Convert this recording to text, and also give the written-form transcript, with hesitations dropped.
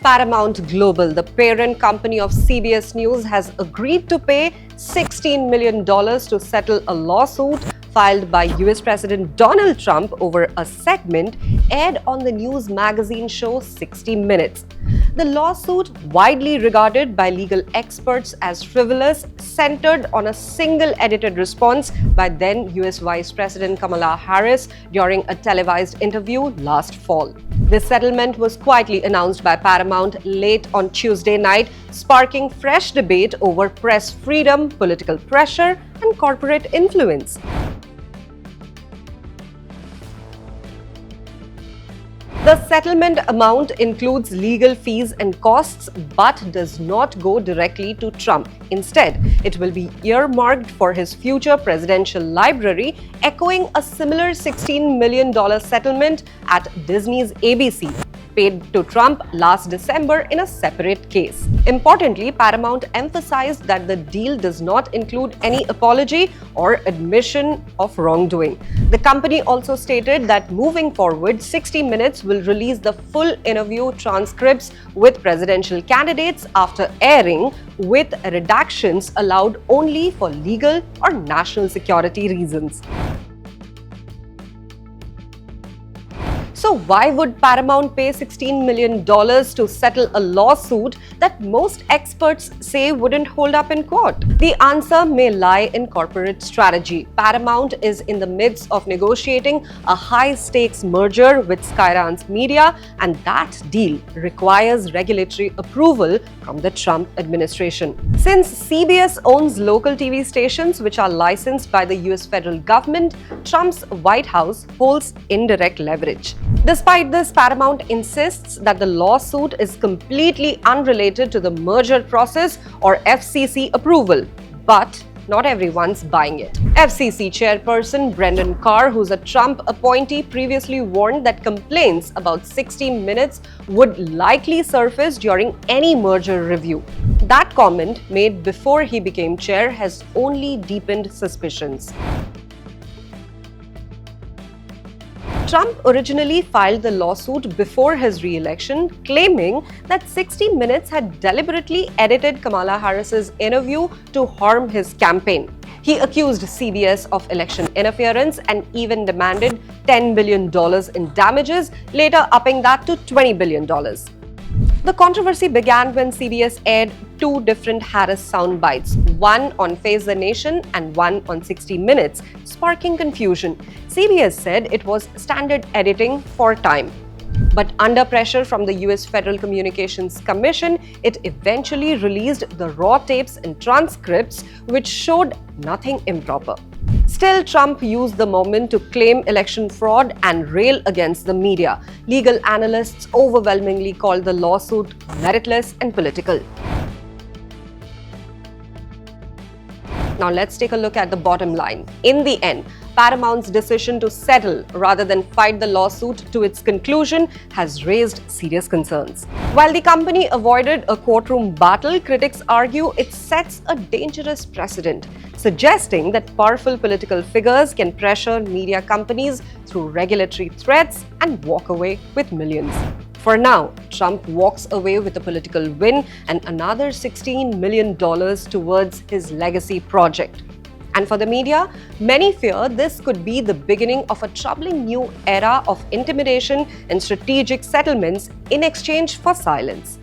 Paramount Global, the parent company of CBS News, has agreed to pay $16 million to settle a lawsuit filed by US President Donald Trump over a segment aired on the news magazine show 60 Minutes. The lawsuit, widely regarded by legal experts as frivolous, centered on a single edited response by then US Vice President Kamala Harris during a televised interview last fall. This settlement was quietly announced by Paramount late on Tuesday night, sparking fresh debate over press freedom, political pressure, and corporate influence. The settlement amount includes legal fees and costs but does not go directly to Trump. Instead, it will be earmarked for his future presidential library, echoing a similar $16 million settlement at Disney's ABC, paid to Trump last December in a separate case. Importantly, Paramount emphasized that the deal does not include any apology or admission of wrongdoing. The company also stated that moving forward, 60 Minutes will release the full interview transcripts with presidential candidates after airing, with redactions allowed only for legal or national security reasons. So why would Paramount pay $16 million to settle a lawsuit that most experts say wouldn't hold up in court? The answer may lie in corporate strategy. Paramount is in the midst of negotiating a high-stakes merger with Skydance Media, and that deal requires regulatory approval from the Trump administration. Since CBS owns local TV stations which are licensed by the US federal government, Trump's White House holds indirect leverage. Despite this, Paramount insists that the lawsuit is completely unrelated to the merger process or FCC approval. But not everyone's buying it. FCC chairperson Brendan Carr, who's a Trump appointee, previously warned that complaints about 60 Minutes would likely surface during any merger review. That comment, made before he became chair, has only deepened suspicions. Trump originally filed the lawsuit before his re-election, claiming that 60 Minutes had deliberately edited Kamala Harris's interview to harm his campaign. He accused CBS of election interference and even demanded $10 billion in damages, later upping that to $20 billion. The controversy began when CBS aired two different Harris sound bites, one on Face the Nation and one on 60 Minutes, sparking confusion. CBS said it was standard editing for time. But under pressure from the US Federal Communications Commission, it eventually released the raw tapes and transcripts, which showed nothing improper. Still, Trump used the moment to claim election fraud and rail against the media. Legal analysts overwhelmingly called the lawsuit meritless and political. Now let's take a look at the bottom line. In the end, Paramount's decision to settle rather than fight the lawsuit to its conclusion has raised serious concerns. While the company avoided a courtroom battle, critics argue it sets a dangerous precedent, suggesting that powerful political figures can pressure media companies through regulatory threats and walk away with millions. For now, Trump walks away with a political win and another $16 million towards his legacy project. And for the media, many fear this could be the beginning of a troubling new era of intimidation and strategic settlements in exchange for silence.